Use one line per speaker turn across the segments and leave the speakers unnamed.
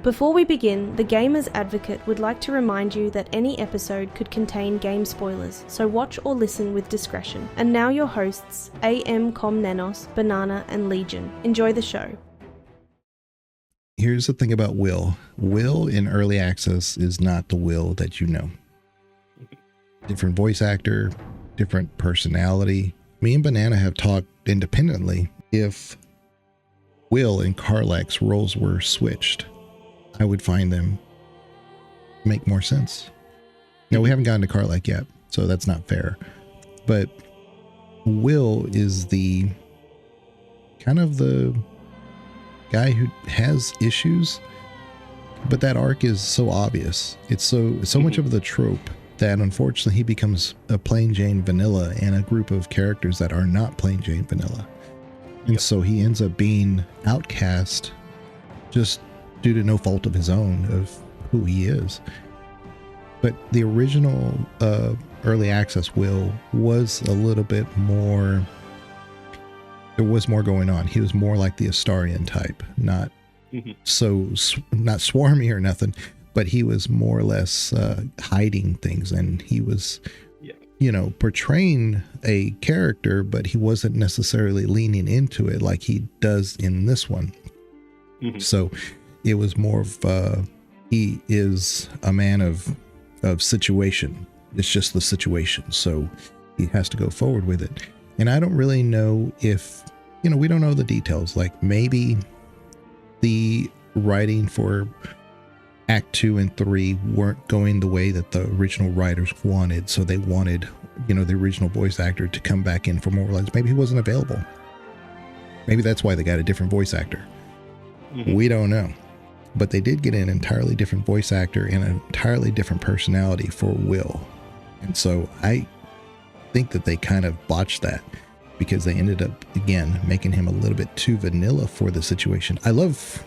Before we begin, the Gamer's Advocate would like to remind you that any episode could contain game spoilers, so watch or listen with discretion. And now your hosts, AM Com Nenos, Banana, and Legion. Enjoy the show.
Here's the thing about Wyll. Wyll in early access is not the Wyll that you know. Different voice actor, different personality. Me and Banana have talked independently. If Wyll and Karlach's roles were switched, I would find them make more sense. Now, we haven't gotten to Karlach yet, so that's not fair. But Wyll is the kind of the guy who has issues, but that arc is so obvious. It's so much of the trope that unfortunately he becomes a plain Jane vanilla and a group of characters that are not plain Jane vanilla. And so he ends up being outcast just due to no fault of his own of who he is. But the original early access Wyll was a little bit more, there was more going on. He was more like the Astarian type, not not swarmy or nothing, but he was more or less hiding things, and he was portraying a character, but he wasn't necessarily leaning into it like he does in this one. So it was more of he is a man of situation. It's just the situation, so he has to go forward with it. And I don't really know if, we don't know the details. Like maybe the writing for Act 2 and 3 weren't going the way that the original writers wanted, so they wanted, the original voice actor to come back in for more lines. Maybe he wasn't available. Maybe that's why they got a different voice actor. We don't know. But they did get an entirely different voice actor and an entirely different personality for Wyll. And so I think that they kind of botched that because they ended up, again, making him a little bit too vanilla for the situation. I love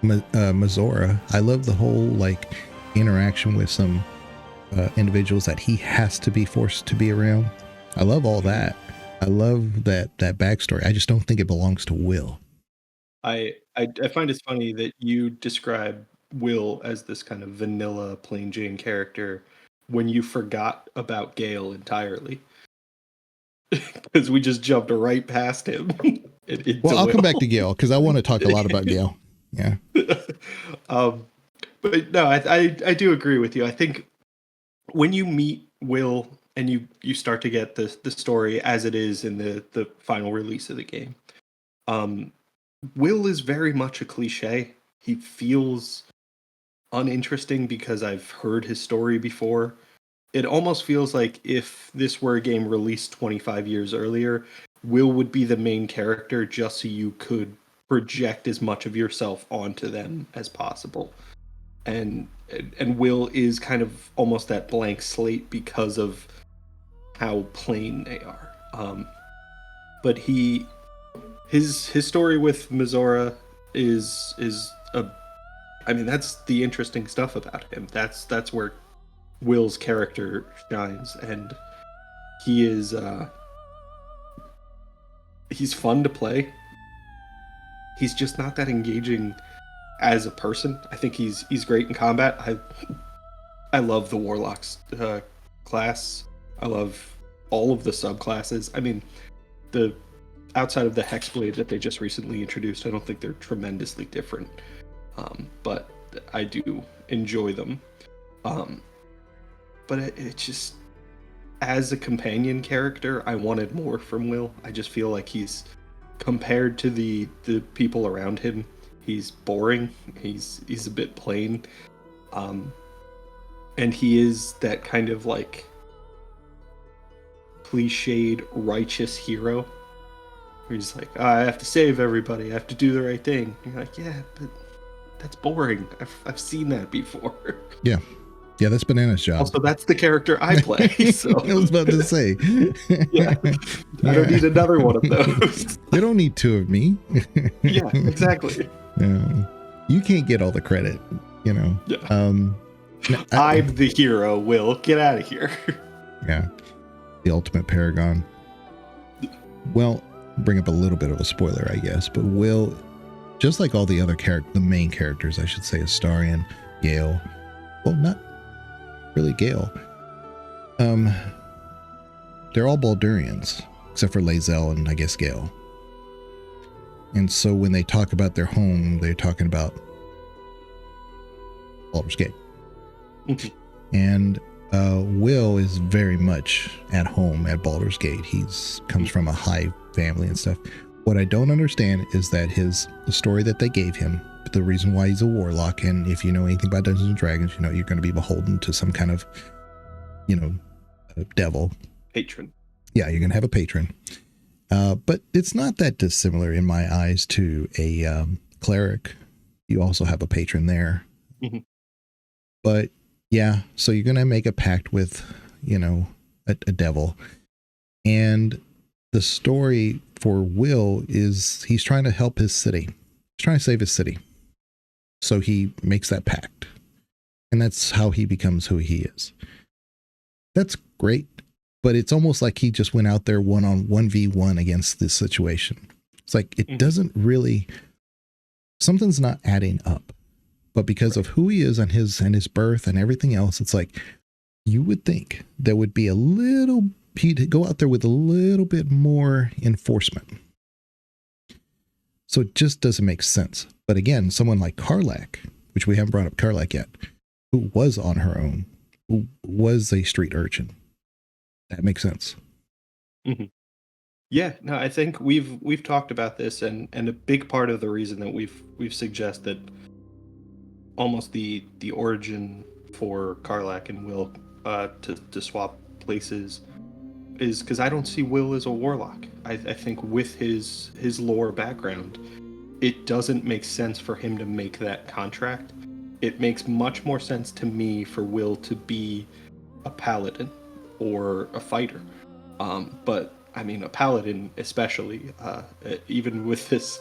Mizora. I love the whole interaction with some individuals that he has to be forced to be around. I love all that. I love that backstory. I just don't think it belongs to Wyll.
I find it funny that you describe Wyll as this kind of vanilla plain Jane character when you forgot about Gale entirely. Because we just jumped right past him.
Well, I'll come back to Gale because I want to talk a lot about Gale. Yeah.
But no, I do agree with you. I think when you meet Wyll and you start to get the story as it is in the final release of the game, Wyll is very much a cliche. He feels uninteresting because I've heard his story before. It almost feels like if this were a game released 25 years earlier, Wyll would be the main character just so you could project as much of yourself onto them as possible. And Wyll is kind of almost that blank slate because of how plain they are. But his story with Mizora is that's the interesting stuff about him. That's where Wyll's character shines, and he is he's fun to play. He's just not that engaging as a person. I think he's great in combat. I love the Warlock's class. I love all of the subclasses. I mean, outside of the Hexblade that they just recently introduced, I don't think they're tremendously different. But I do enjoy them. But it just, as a companion character, I wanted more from Wyll. I just feel like he's, compared to the people around him, he's boring. He's a bit plain. And he is that kind of cliched righteous hero. Where he's like, I have to save everybody. I have to do the right thing. And you're like, yeah, but that's boring. I've seen that before.
Yeah. Yeah, that's Banana's job.
Also, that's the character I play. So.
I was about to say.
Yeah. I don't need another one of those.
You don't need two of me.
Yeah, exactly.
You can't get all the credit, Yeah.
I'm the hero, Wyll. Get out of here.
Yeah. The ultimate paragon. Well, bring up a little bit of a spoiler, I guess, but Wyll just like all the other the main characters, I should say, Astarion, Gale. Well, not really Gale. They're all Baldurians, except for Lae'zel and I guess Gale. And so when they talk about their home, they're talking about Baldur's Gate. And Wyll is very much at home at Baldur's Gate. He's comes from a high family and stuff. What I don't understand is that the story that they gave him, the reason why he's a warlock, and if you know anything about Dungeons and Dragons, you know you're going to be beholden to some kind of, a devil.
Patron.
Yeah, you're going to have a patron. But it's not that dissimilar in my eyes to a cleric. You also have a patron there.
Mm-hmm.
But yeah, so you're going to make a pact with, a devil. And the story for Wyll is he's trying to help his city. He's trying to save his city. So he makes that pact. And that's how he becomes who he is. That's great. But it's almost like he just went out there 1v1 against this situation. It's like it doesn't really, something's not adding up. But because of who he is and his birth and everything else, it's like you would think there would be he'd go out there with a little bit more enforcement. So it just doesn't make sense. But again, someone like Karlach, which we haven't brought up Karlach yet, who was on her own, who was a street urchin. That makes sense.
Mm-hmm. Yeah, no, I think we've talked about this, and a big part of the reason that we've suggested almost the origin for Karlach and Wyll to swap places is because I don't see Wyll as a warlock. I think with his lore background, it doesn't make sense for him to make that contract. It makes much more sense to me for Wyll to be a paladin or a fighter. But I mean, a paladin especially, even with this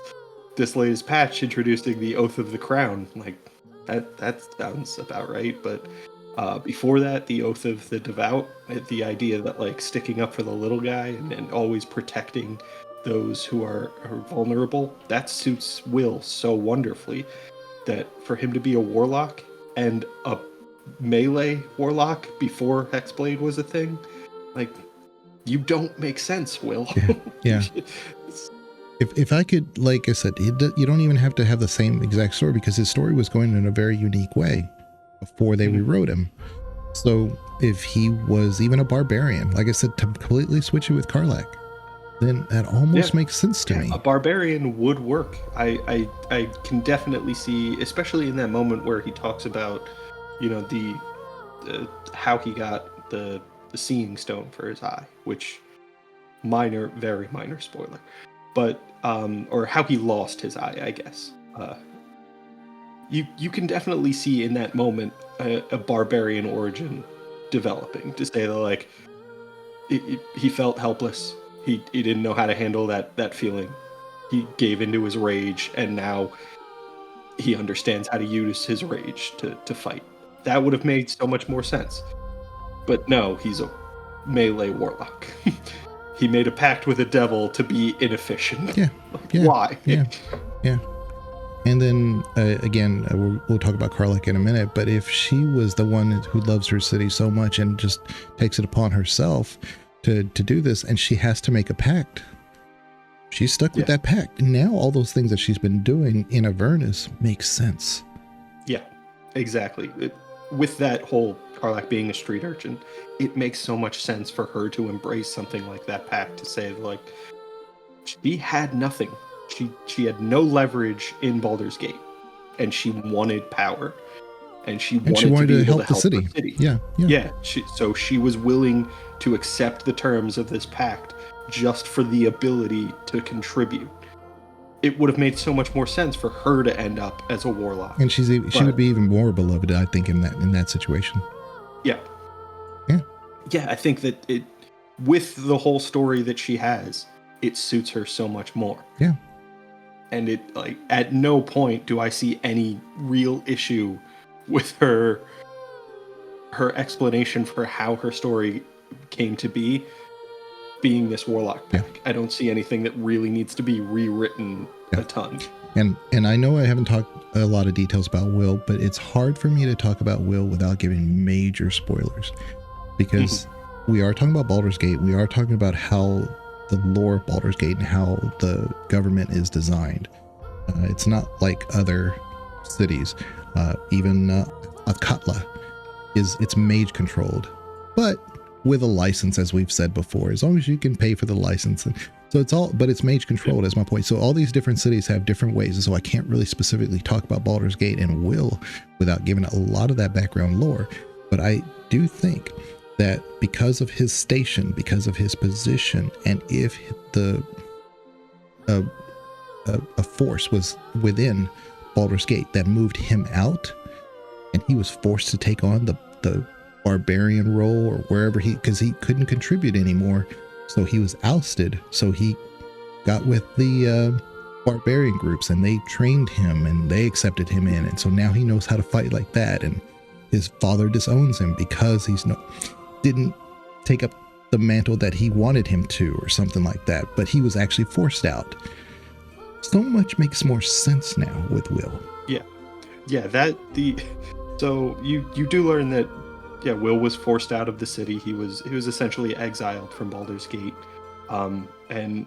latest patch introducing the Oath of the Crown, like that sounds about right. But before that, the Oath of the Devout, the idea that like sticking up for the little guy and always protecting those who are vulnerable, that suits Wyll so wonderfully that for him to be a warlock and a melee warlock before Hexblade was a thing, like, you don't make sense, Wyll.
Yeah. If I could, like I said, you don't even have to have the same exact story because his story was going in a very unique way before they rewrote him. So if he was even a barbarian, like I said, to completely switch it with Karlach, then that almost makes sense to me.
A barbarian would work. I can definitely see, especially in that moment where he talks about, the how he got the seeing stone for his eye, which very minor spoiler, but or how he lost his eye, I guess. You can definitely see in that moment a barbarian origin developing, to say that like he felt helpless. He didn't know how to handle that feeling. He gave into his rage, and now he understands how to use his rage to fight. That would have made so much more sense. But no, he's a melee warlock. He made a pact with a devil to be inefficient.
Yeah.
Why?
Yeah. And then again, we'll talk about Karlach in a minute, but if she was the one who loves her city so much and just takes it upon herself to do this, and she has to make a pact, she's stuck with that pact. Now all those things that she's been doing in Avernus makes sense. Yeah,
exactly. With that whole Karlach being a street urchin, it makes so much sense for her to embrace something like that pact, to say like she had nothing. She had no leverage in Baldur's Gate, and she wanted power, and she wanted to help the city. Yeah. So she was willing to accept the terms of this pact just for the ability to contribute. It would have made so much more sense for her to end up as a warlock,
and she would be even more beloved, I think, in that situation.
Yeah. I think that with the whole story that she has, it suits her so much more.
Yeah.
And it, like, at no point do I see any real issue with her explanation for how her story came to be. being this warlock pack. I don't see anything that really needs to be rewritten a ton.
And I know I haven't talked a lot of details about Wyll, but it's hard for me to talk about Wyll without giving major spoilers, because we are talking about Baldur's Gate. We are talking about how the lore of Baldur's Gate and how the government is designed. It's not like other cities. Even Karlach it's mage controlled, but with a license, as we've said before, as long as you can pay for the license. And so but it's mage controlled, as my point. So all these different cities have different ways. And so I can't really specifically talk about Baldur's Gate and Wyll without giving a lot of that background lore. But I do think that because of his station, because of his position, and if a force was within Baldur's Gate that moved him out, and he was forced to take on the barbarian role or wherever because he couldn't contribute anymore, so he was ousted. So he got with the barbarian groups, and they trained him and they accepted him in, and so now he knows how to fight like that. And his father disowns him because didn't take up the mantle that he wanted him to, or something like that, but he was actually forced out. So much makes more sense now with Wyll.
So you do learn that Wyll was forced out of the city. He was essentially exiled from Baldur's Gate, and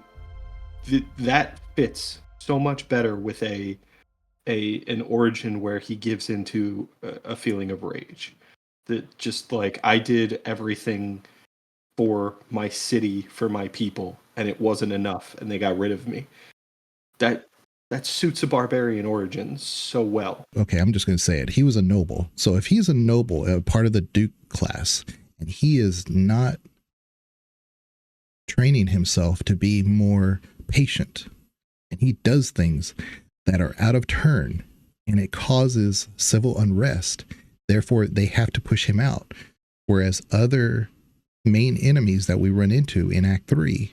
that fits so much better with an origin where he gives into a feeling of rage. That just like, I did everything for my city, for my people, and it wasn't enough, and they got rid of me. That suits a barbarian origin so well.
Okay, I'm just going to say it. He was a noble. So if he's a noble, part of the Duke class, and he is not training himself to be more patient, and he does things that are out of turn, and it causes civil unrest, therefore they have to push him out. Whereas other main enemies that we run into in Act 3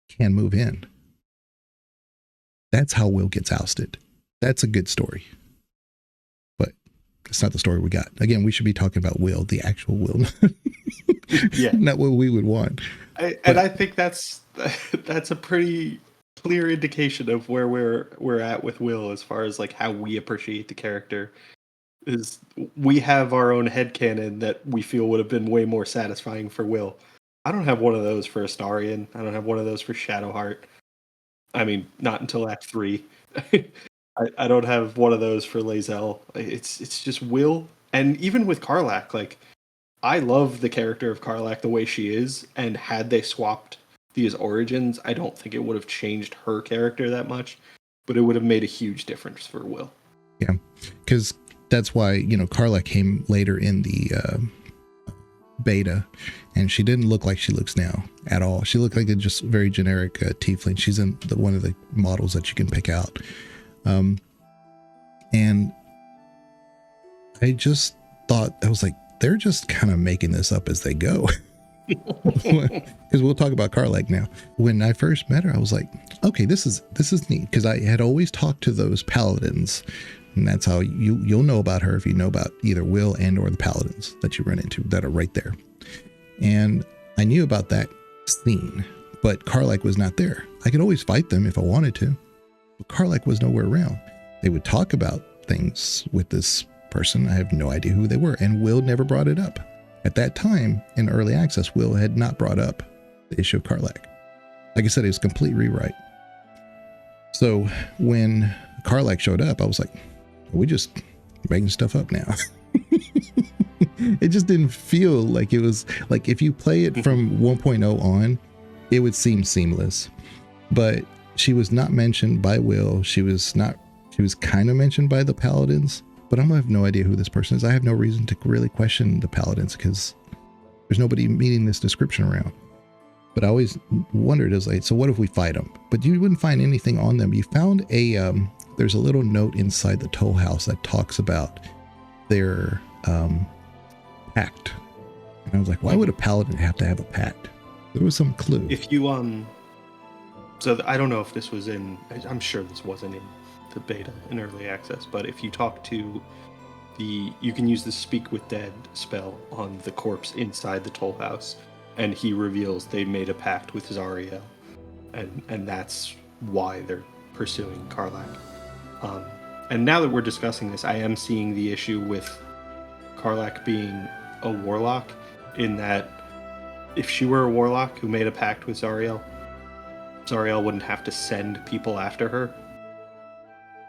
can move in. That's how Wyll gets ousted. That's a good story. But it's not the story we got. Again, we should be talking about Wyll, the actual Wyll. Not what we would want.
I think that's a pretty clear indication of where we're at with Wyll, as far as like how we appreciate the character. Is we have our own headcanon that we feel would have been way more satisfying for Wyll. I don't have one of those for Astarion. I don't have one of those for Shadowheart. I mean, not until Act 3. I don't have one of those for Lae'zel. It's just Wyll. And even with Karlach, like, I love the character of Karlach the way she is, and had they swapped these origins, I don't think it would have changed her character that much, but it would have made a huge difference for Wyll.
Yeah, because that's why, Karlach came later in the beta, and she didn't look like she looks now at all. She looked like a just very generic tiefling. She's in one of the models that you can pick out. And I just thought, I was like, they're just kind of making this up as they go. Because we'll talk about Karlach now. When I first met her, I was like, okay, this is neat, because I had always talked to those paladins, and that's how you'll know about her if you know about either Wyll and or the paladins that you run into that are right there. And I knew about that scene, but Karlach was not there. I could always fight them if I wanted to, but Karlach was nowhere around. They would talk about things with this person. I have no idea who they were, and Wyll never brought it up. At that time, in early access, Wyll had not brought up the issue of Karlach. Like I said, it was a complete rewrite. So when Karlach showed up, I was like, we just making stuff up now. It just didn't feel like it was, like, if you play it from 1.0 on, it would seem seamless. But she was not mentioned by Wyll. She was kind of mentioned by the paladins, but I have no idea who this person is. I have no reason to really question the paladins because there's nobody meeting this description around. But I always wondered, as like, so what if we fight them? But you wouldn't find anything on them. You found there's a little note inside the toll house that talks about their pact. And I was like, why would a paladin have to have a pact? There was some clue.
If you I don't know if this was I'm sure this wasn't in the beta in early access, but if you talk to you can use the Speak with Dead spell on the corpse inside the toll house, and he reveals they made a pact with Zariel, and that's why they're pursuing Karlach. And now that we're discussing this, I am seeing the issue with Karlach being a warlock, in that if she were a warlock who made a pact with Zariel, Zariel wouldn't have to send people after her.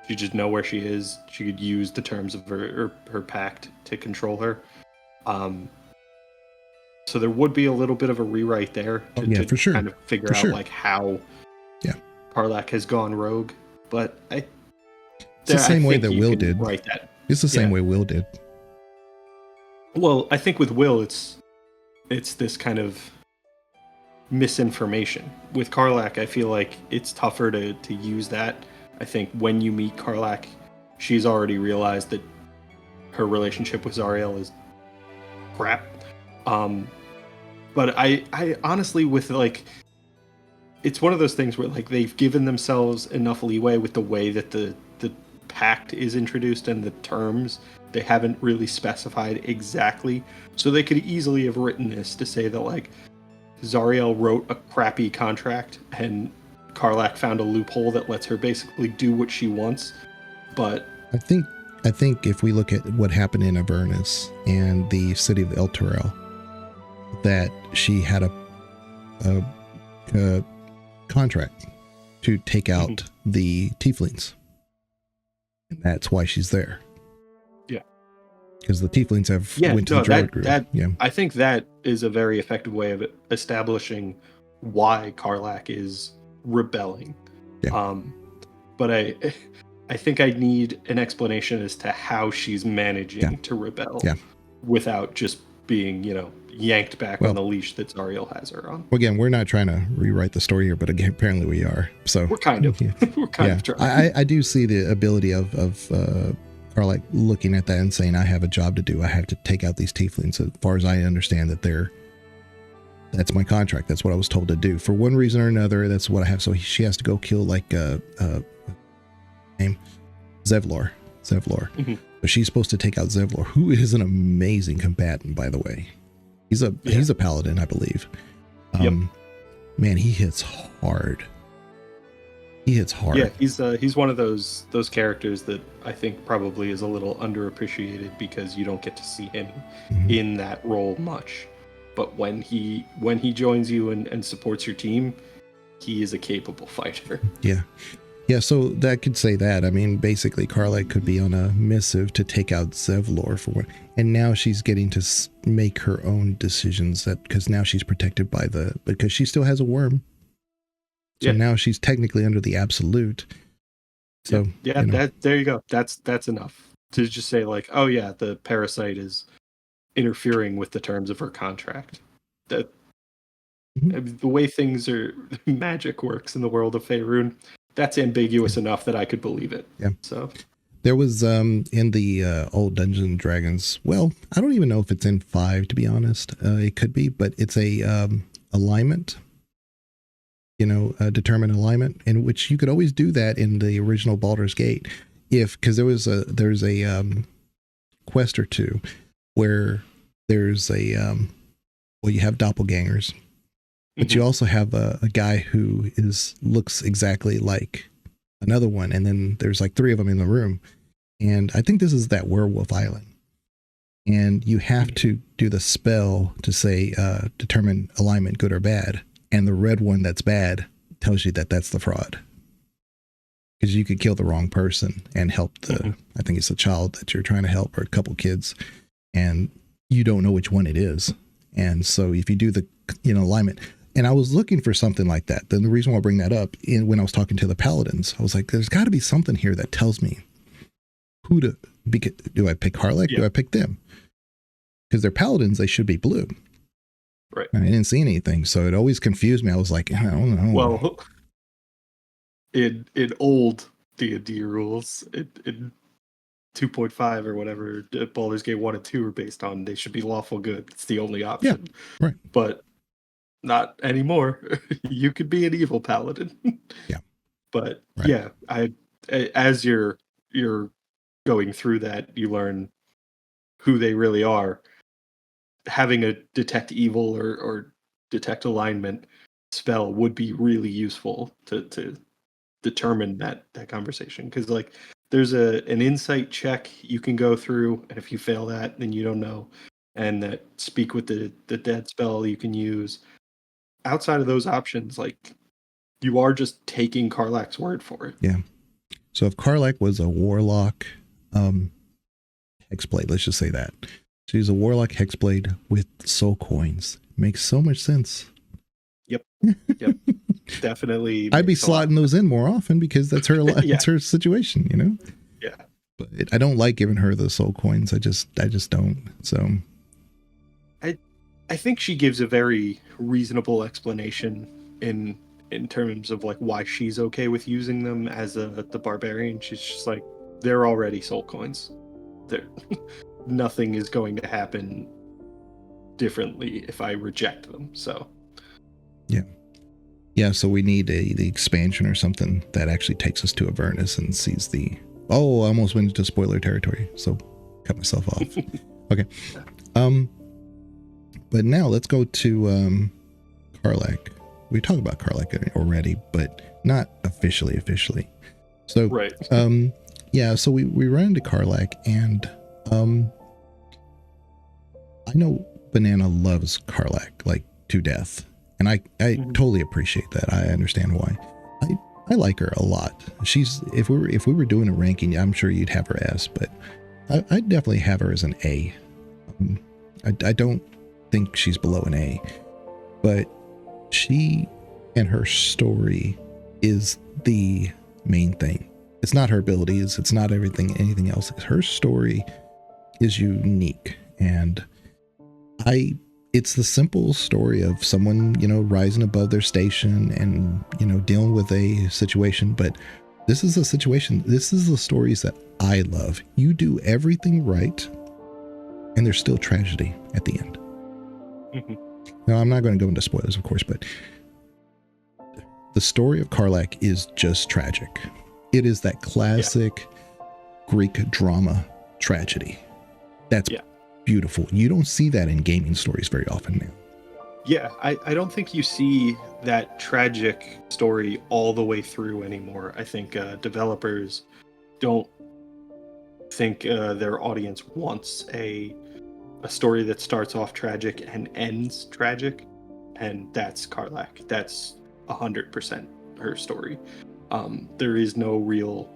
She'd just know where she is. She could use the terms of her pact to control her. So there would be a little bit of a rewrite there to
for sure.
kind of figure out like how Karlach has gone rogue. But
it's the same way that Wyll did.
Write that.
It's the same way Wyll did.
Well, I think with Wyll, it's this kind of misinformation. With Karlach, I feel like it's tougher to use that. I think when you meet Karlach, she's already realized that her relationship with Zariel is crap. But I honestly, with like, it's one of those things where like they've given themselves enough leeway with the way that the pact is introduced and the terms. They haven't really specified exactly, so they could easily have written this to say that like Zariel wrote a crappy contract and Karlach found a loophole that lets her basically do what she wants. But
I think if we look at what happened in Avernus and the city of El Turel, that she had a contract to take out the tieflings, and that's why she's there.
Yeah,
because the tieflings have went to the Druid group.
I think that is a very effective way of establishing why Karlach is rebelling.
Yeah.
But I think I need an explanation as to how she's managing to rebel without just being, yanked back on the leash that Zariel has her on.
Well, again, we're not trying to rewrite the story here, but again, apparently we are. So
we're kind of, we're kind of trying.
I do see the ability of Karlach looking at that and saying, I have a job to do. I have to take out these tieflings. As far as I understand that's my contract. That's what I was told to do. For one reason or another, that's what I have. So she has to go kill name Zevlor.
Mm-hmm.
So she's supposed to take out Zevlor, who is an amazing combatant, by the way. He's a paladin, I believe. Man, he hits hard. Yeah,
he's one of those characters that I think probably is a little underappreciated because you don't get to see him in that role much. But when he joins you and supports your team, he is a capable fighter.
Yeah, so that could say that. I mean, basically, Karlach could be on a missive to take out Zevlor and now she's getting to make her own decisions because now she's protected because she still has a worm. So now she's technically under the absolute. So
there you go. That's enough to just say like, oh yeah, the parasite is interfering with the terms of her contract. That the way magic works in the world of Faerun, that's ambiguous enough that I could believe it.
Yeah.
So
there was in the old Dungeons and Dragons. Well, I don't even know if it's in 5, to be honest. It could be, but it's a alignment. Determine alignment, in which you could always do that in the original Baldur's Gate, because there's a quest or two where there's you have doppelgangers, but you also have a guy who looks exactly like another one, and then there's like 3 of them in the room, and I think this is that Werewolf Island, and you have to do the spell to say determine alignment, good or bad. And the red one that's bad tells you that that's the fraud. Because you could kill the wrong person and help I think it's a child that you're trying to help, or a couple kids, and you don't know which one it is. And so if you do the alignment, and I was looking for something like that. Then the reason why I bring that up, when I was talking to the paladins, I was like, there's got to be something here that tells me do I pick Karlach? Do I pick them? Because they're paladins, they should be blue.
Right.
I didn't see anything, so it always confused me. I was like, I don't know.
Well, in old D&D rules, in 2.5 or whatever, Baldur's Gate 1 and 2 are based on, they should be lawful good. It's the only option.
Yeah, right.
But not anymore. You could be an evil paladin.
Yeah.
But as you're going through that, you learn who they really are. Having a detect evil or detect alignment spell would be really useful to determine that conversation, because like there's an insight check you can go through, and if you fail that, then you don't know. And that speak with the dead spell you can use. Outside of those options, like you are just taking Karlach's word for it.
Yeah. So if Karlach was a warlock, hexblade, let's just say that. She's a warlock hexblade with soul coins. Makes so much sense.
Yep. Definitely.
I'd be slotting those in more often because that's her it's her situation, you know?
Yeah.
But I don't like giving her the soul coins. I just don't. So
I think she gives a very reasonable explanation in terms of like why she's okay with using them as the barbarian. She's just like, they're already soul coins. They're nothing is going to happen differently if I reject them. So
yeah, so we need the expansion or something that actually takes us to Avernus and sees the. Oh, I almost went into spoiler territory, so cut myself off. Okay, but now let's go to Karlach. We talked about Karlach already, but not officially. So
right.
Yeah, so we run into Karlach, and I know Banana loves Karlach like to death. And I totally appreciate that. I understand why. I like her a lot. She's if we were doing a ranking, I'm sure you'd have her S, but I'd definitely have her as an A. I don't think she's below an A, but she and her story is the main thing. It's not her abilities. It's not anything else. Her story is unique, and it's the simple story of someone, rising above their station and, dealing with a situation. But this is a situation, this is the stories that I love. You do everything right, and there's still tragedy at the end.
Mm-hmm.
Now, I'm not going to go into spoilers, of course, but the story of Karlach is just tragic. It is that classic Greek drama tragedy. That's beautiful. You don't see that in gaming stories very often now.
Yeah, I don't think you see that tragic story all the way through anymore. I think developers don't think their audience wants a story that starts off tragic and ends tragic, and that's Karlach. That's 100% her story. There is no real,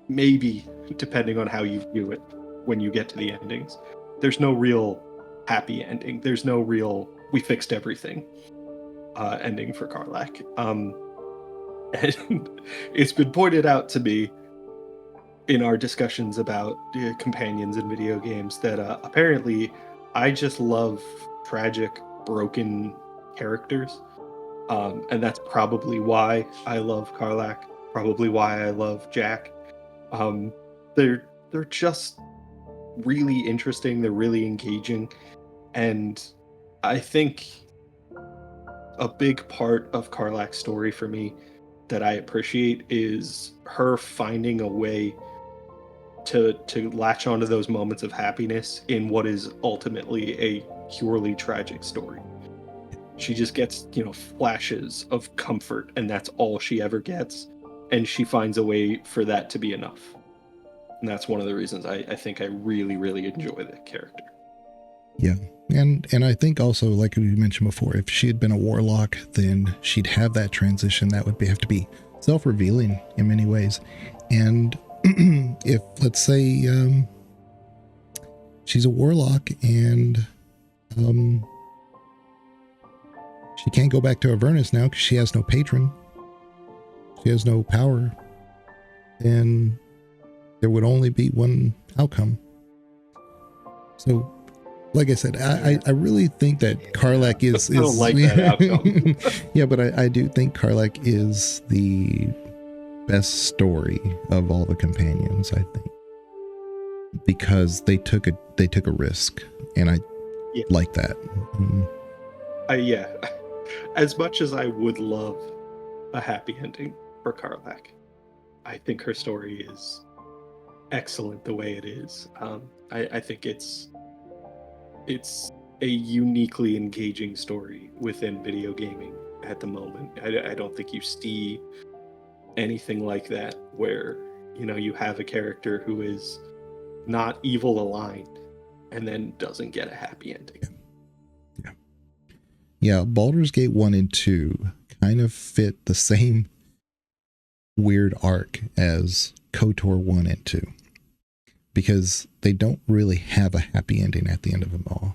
maybe depending on how you view it. When you get to the endings, there's no real happy ending. There's no real we fixed everything ending for Karlach. And it's been pointed out to me in our discussions about companions in video games that apparently I just love tragic, broken characters. And that's probably why I love Karlach, probably why I love Jack. They're just really interesting, they're really engaging, and I think a big part of Karlach's story for me that I appreciate is her finding a way to latch onto those moments of happiness in what is ultimately a purely tragic story. She just gets, flashes of comfort, and that's all she ever gets, and she finds a way for that to be enough. And that's one of the reasons I think I really, really enjoy that character.
Yeah. And I think also, like we mentioned before, if she had been a warlock, then she'd have that transition that would have to be self-revealing in many ways. And if, let's say, she's a warlock and she can't go back to Avernus now because she has no patron, she has no power, then there would only be one outcome. So, like I said, I really think that Karlach is
I don't like that outcome.
Yeah, but I do think Karlach is the best story of all the companions, I think, because they took a risk, and I like that.
As much as I would love a happy ending for Karlach, I think her story is excellent the way it is. I think it's a uniquely engaging story within video gaming at the moment. I don't think you see anything like that where, you know, you have a character who is not evil aligned and then doesn't get a happy ending.
Yeah, Baldur's Gate 1 and 2 kind of fit the same weird arc as KOTOR 1 and 2, because they don't really have a happy ending at the end of them all.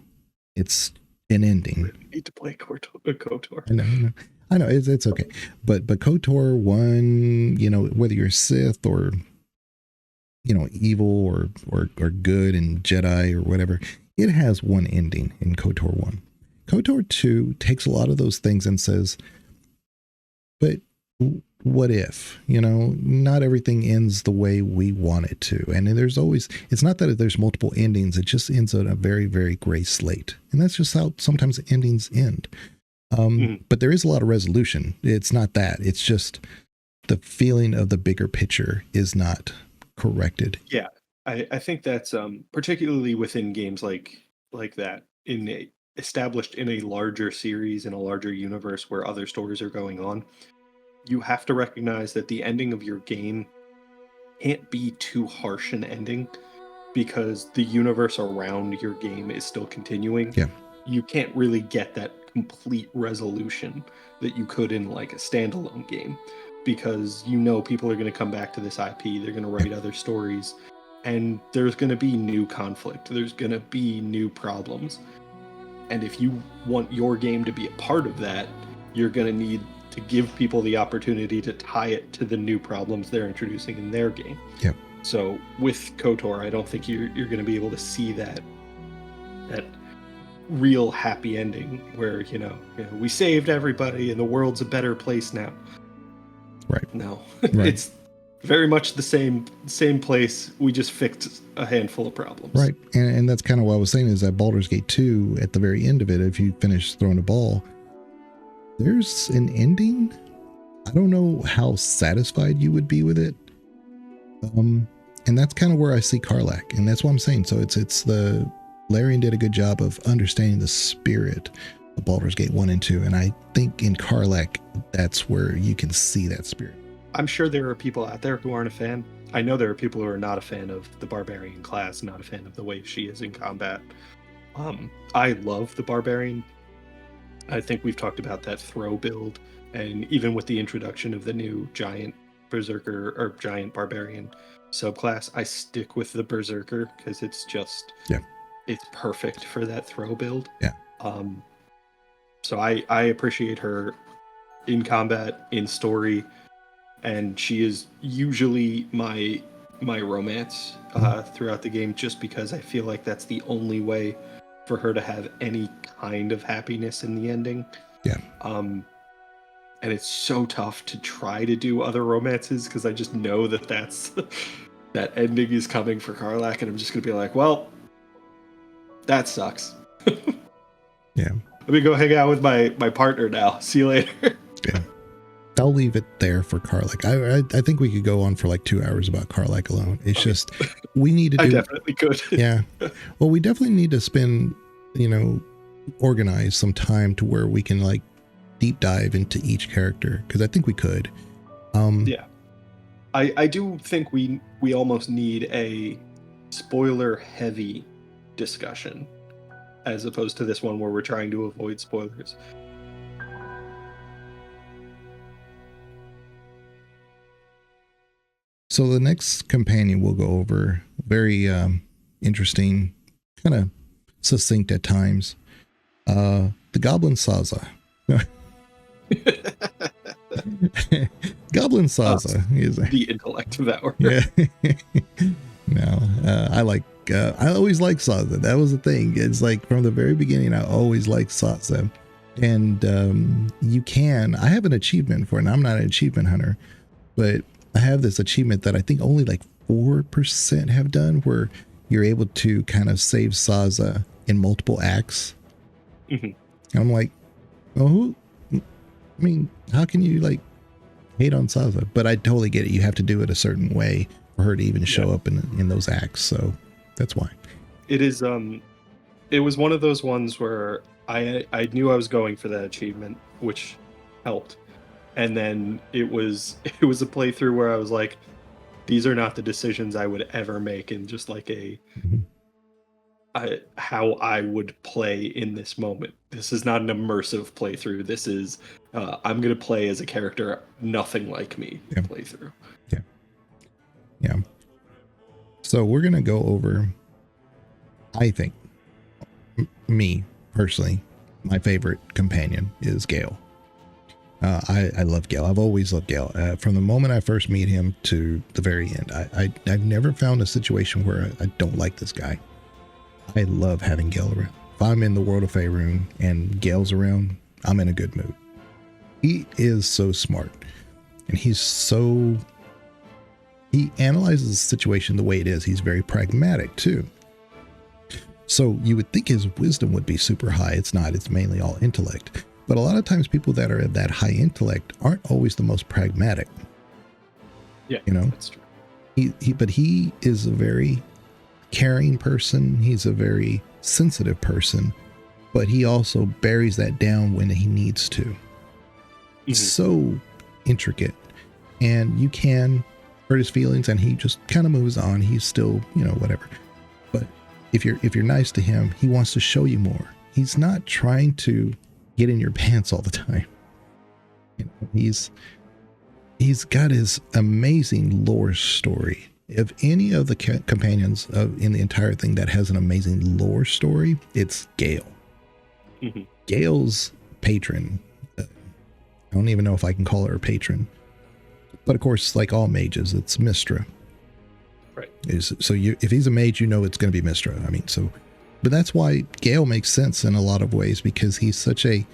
It's an ending.
I really need to play KOTOR.
I know it's okay, but KOTOR 1, you know, whether you're Sith or, you know, evil or good and Jedi or whatever, it has one ending in KOTOR 1. KOTOR 2 takes a lot of those things and says, but what if, you know, not everything ends the way we want it to. And there's always, it's not that there's multiple endings, it just ends on a very, very gray slate. And that's just how sometimes endings end. But there is a lot of resolution. It's not that. It's just the feeling of the bigger picture is not corrected.
Yeah, I think that's particularly within games like that, established in a larger series, in a larger universe where other stories are going on. You have to recognize that the ending of your game can't be too harsh an ending, because the universe around your game is still continuing.
Yeah.
You can't really get that complete resolution that you could in like a standalone game, because you know people are going to come back to this IP, they're going to write other stories, and there's going to be new conflict, there's going to be new problems. And if you want your game to be a part of that, you're going to need to give people the opportunity to tie it to the new problems they're introducing in their game.
Yep.
So with KOTOR, I don't think you're going to be able to see that real happy ending where, you know, we saved everybody and the world's a better place now.
Right.
No,
Right.
It's very much the same place. We just fixed a handful of problems.
Right. And that's kind of what I was saying, is that Baldur's Gate 2, at the very end of it, if you finish throwing a ball, there's an ending. I don't know how satisfied you would be with it. And that's kind of where I see Karlach. And that's what I'm saying. So it's the Larian did a good job of understanding the spirit of Baldur's Gate 1 and 2. And I think in Karlach, that's where you can see that spirit.
I'm sure there are people out there who aren't a fan. I know there are people who are not a fan of the Barbarian class, not a fan of the way she is in combat. I love the Barbarian. I think we've talked about that throw build, and even with the introduction of the new giant Berserker or giant Barbarian subclass, I stick with the Berserker because it's just, it's perfect for that throw build.
Yeah.
So I appreciate her in combat, in story, and she is usually my romance throughout the game, just because I feel like that's the only way for her to have any kind of happiness in the ending.
Yeah.
And it's so tough to try to do other romances because I just know that's that ending is coming for Karlach, and I'm just gonna be like, well, that sucks.
Yeah.
Let me go hang out with my partner now. See you later.
Yeah. I'll leave it there for Karlach. I think we could go on for like 2 hours about Karlach alone. It's just, we need to do.
I definitely could.
Yeah. Well, we definitely need to spend, organize some time to where we can like deep dive into each character, because I think we could.
Yeah. I do think we almost need a spoiler heavy discussion as opposed to this one where we're trying to avoid spoilers.
So the next companion we'll go over, very interesting, kind of succinct at times. The Goblin Saza. Goblin Saza is
the intellect devour.
Yeah. No, I always liked Saza. That was the thing. It's like from the very beginning, I always liked Saza. And I have an achievement for it. And I'm not an achievement hunter, but I have this achievement that I think only like 4% have done, where you're able to kind of save Saza in multiple acts.
Mm-hmm.
And I'm like, how can you like hate on Saza? But I totally get it. You have to do it a certain way for her to even show up in those acts. So that's why.
It is it was one of those ones where I knew I was going for that achievement, which helped. And then it was it was a playthrough where I was like, these are not the decisions I would ever make in just like
Mhm.
how I would play in this moment. This is not an immersive playthrough. This is I'm gonna play as a character nothing like me
Yeah.
playthrough.
Yeah. Yeah. So we're gonna go over, I think, me personally, my favorite companion is Gale. I love Gale. I've always loved Gale. From the moment I first meet him to the very end, I've never found a situation where I don't like this guy. I love having Gale around. If I'm in the world of Faerun and Gale's around, I'm in a good mood. He is so smart, and he analyzes the situation the way it is. He's very pragmatic too. So you would think his wisdom would be super high. It's not. It's mainly all intellect. But a lot of times people that are at that high intellect aren't always the most pragmatic.
Yeah,
you know,
that's true.
But he is a very caring person. He's a very sensitive person, but he also buries that down when he needs to. It's so intricate, and you can hurt his feelings and he just kind of moves on. He's still, whatever. But if you're nice to him, he wants to show you more. He's not trying to get in your pants all the time. He's got his amazing lore story. If any of the companions in the entire thing that has an amazing lore story, it's Gale. Gale's patron. I don't even know if I can call her a patron. But of course, like all mages, it's Mystra.
Right.
So if he's a mage, it's going to be Mystra. But that's why Gale makes sense in a lot of ways, because he's such a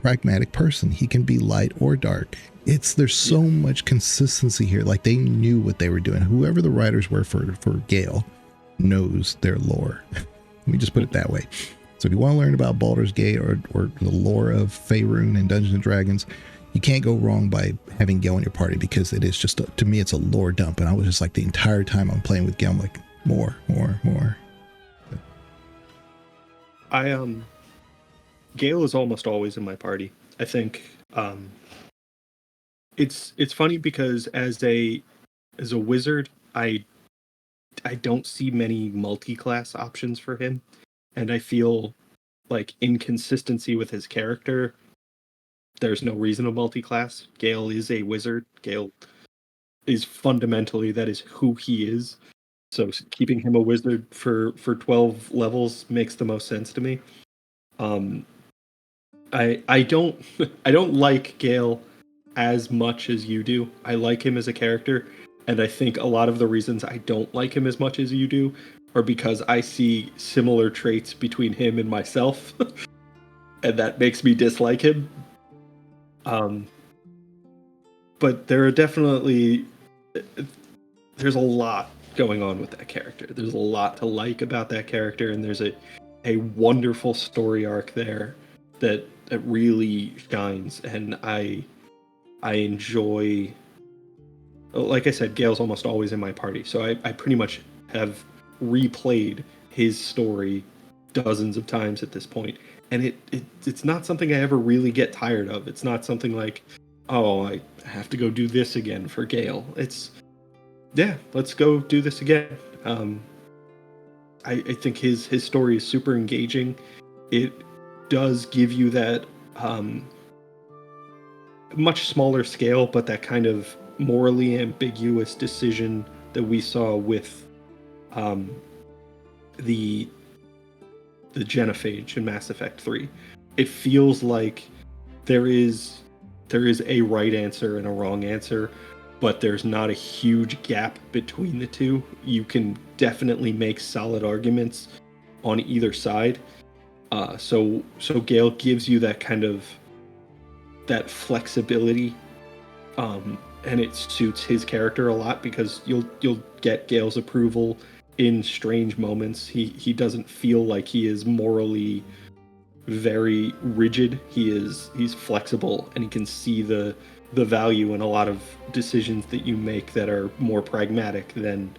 pragmatic person. He can be light or dark. There's so much consistency here. Like, they knew what they were doing. Whoever the writers were for Gale knows their lore. Let me just put it that way. So if you want to learn about Baldur's Gate or the lore of Faerun and Dungeons and Dragons, you can't go wrong by having Gale in your party, because it is just, to me, it's a lore dump. And I was just like, the entire time I'm playing with Gale, I'm like, more.
Gale is almost always in my party. I think it's funny because as a wizard, I don't see many multi-class options for him, and I feel like inconsistency with his character. There's no reason to multi-class. Gale is a wizard. Gale is fundamentally, that is who he is. So keeping him a wizard for 12 levels makes the most sense to me. I don't I don't like Gale as much as you do. I like him as a character, and I think a lot of the reasons I don't like him as much as you do are because I see similar traits between him and myself, and that makes me dislike him. But there's a lot going on with that character. There's a lot to like about that character, and there's a wonderful story arc there that really shines, and I enjoy. Like I said, Gale's almost always in my party, so I pretty much have replayed his story dozens of times at this point, and it's not something I ever really get tired of. It's not something like, oh, I have to go do this again for Gale. It's, yeah, let's go do this again. I think his story is super engaging. It does give you that much smaller scale, but that kind of morally ambiguous decision that we saw with the Genophage in Mass Effect 3. It feels like there is a right answer and a wrong answer, but there's not a huge gap between the two. You can definitely make solid arguments on either side. So Gale gives you that kind of that flexibility, and it suits his character a lot, because you'll get Gale's approval in strange moments. He doesn't feel like he is morally very rigid. He's flexible, and he can see the value in a lot of decisions that you make that are more pragmatic than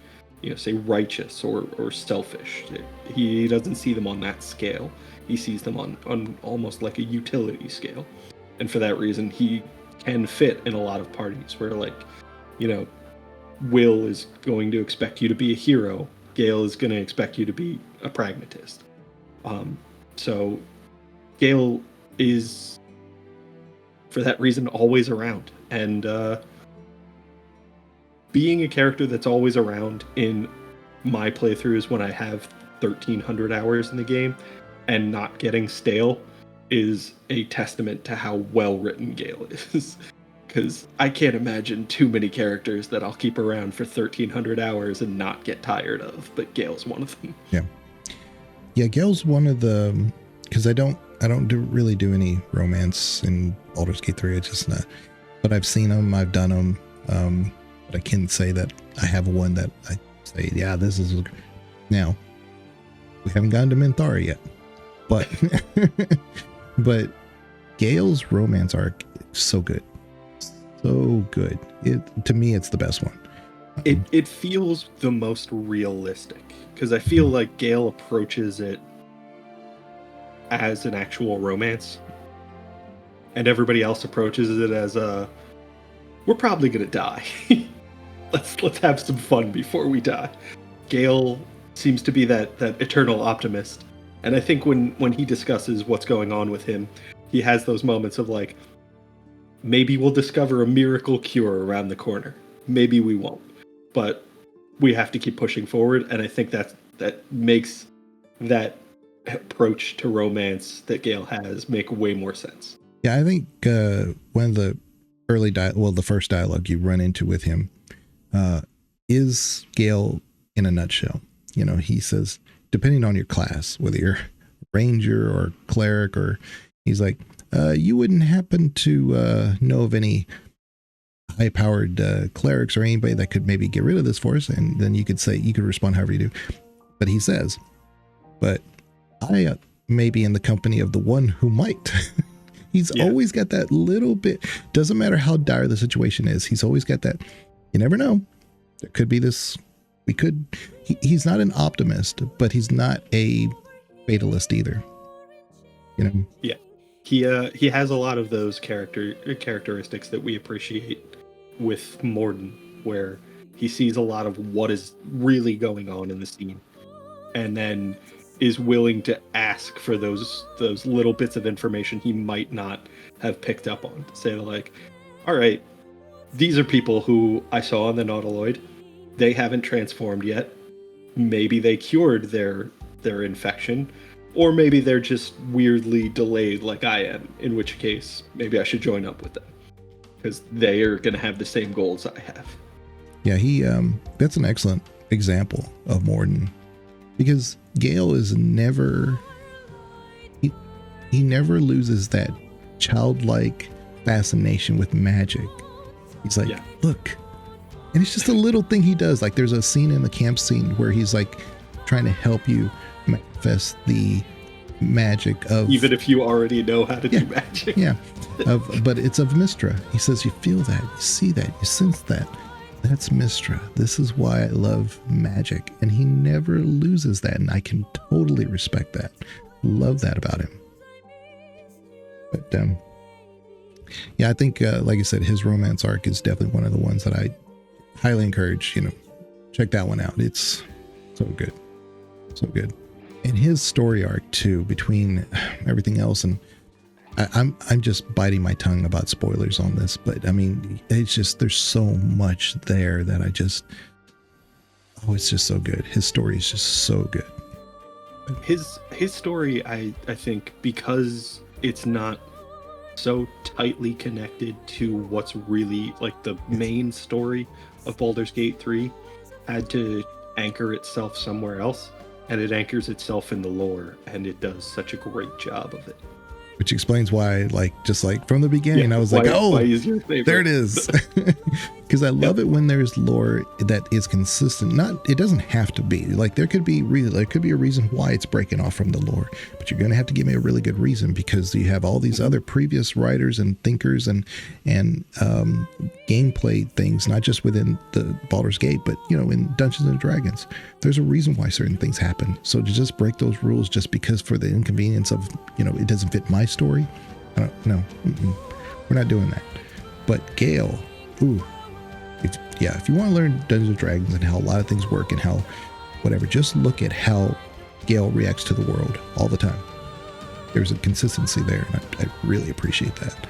say righteous or selfish. He doesn't see them on that scale. He sees them on almost like a utility scale. And for that reason, he can fit in a lot of parties where, like, Wyll is going to expect you to be a hero. Gale is going to expect you to be a pragmatist. So Gale is, for that reason, always around. And being a character that's always around in my playthroughs when I have 1,300 hours in the game and not getting stale is a testament to how well written Gale is. Because I can't imagine too many characters that I'll keep around for 1,300 hours and not get tired of, but Gale's one of them.
Yeah, Gale's one of the, because I don't really do any romance in Baldur's Gate 3. I just not, but I've seen them, I've done them. But I can't say that I have one that I say, yeah, this is. Now, we haven't gotten to Minthara yet, but but Gale's romance arc is so good. So good. To me, it's the best one.
It feels the most realistic, because I feel like Gale approaches it as an actual romance, and everybody else approaches it as we're probably gonna die. Let's have some fun before we die. Gale seems to be that eternal optimist, and I think when he discusses what's going on with him, he has those moments of like, maybe we'll discover a miracle cure around the corner. Maybe we won't, but we have to keep pushing forward. And I think that makes that approach to romance that Gale has make way more sense.
Yeah, I think one of the the first dialogue you run into with him is Gale in a nutshell. He says, depending on your class, whether you're ranger or cleric, or he's like, you wouldn't happen to know of any high-powered clerics or anybody that could maybe get rid of this force, and then you could respond however you do. But he says, but I may be in the company of the one who might. He's always got that little bit. Doesn't matter how dire the situation is. He's always got that. You never know. There could be this. He's not an optimist, but he's not a fatalist either.
Yeah. He has a lot of those characteristics that we appreciate with Morden, where he sees a lot of what is really going on in the scene, and then is willing to ask for those little bits of information he might not have picked up on. To say like, all right, these are people who I saw on the Nautiloid. They haven't transformed yet. Maybe they cured their infection, or maybe they're just weirdly delayed like I am, in which case maybe I should join up with them, because they are going to have the same goals I have.
Yeah, that's an excellent example of Morden, because Gale is never, he never loses that childlike fascination with magic. He's like, look, and it's just a little thing he does. Like, there's a scene in the camp scene where he's like trying to help you manifest the magic of,
even if you already know how to do magic.
But it's of Mystra. He says, you feel that, you see that, you sense that. That's Mystra. This is why I love magic. And he never loses that. And I can totally respect that. Love that about him. But I think, like I said, his romance arc is definitely one of the ones that I highly encourage. Check that one out. It's so good. So good. And his story arc too, between everything else, and I'm just biting my tongue about spoilers on this, but I mean, it's just, there's so much there that it's just so good. His story is just so good.
His story, I think, because it's not so tightly connected to what's really like the main story of Baldur's Gate 3, had to anchor itself somewhere else, and it anchors itself in the lore, and it does such a great job of it.
Which explains why, just from the beginning, I was like, oh,
why is your favorite?
There it is. Because I love it when there's lore that is consistent. It doesn't have to be like there could be a reason why it's breaking off from the lore, but you're going to have to give me a really good reason, because you have all these other previous writers and thinkers and gameplay things, not just within the Baldur's Gate, but in Dungeons and Dragons. There's a reason why certain things happen. So to just break those rules just because for the inconvenience of it doesn't fit my story, no, we're not doing that. But Gale, ooh. If you want to learn Dungeons and Dragons and how a lot of things work and how whatever, just look at how Gale reacts to the world all the time. There's a consistency there, and I really appreciate that.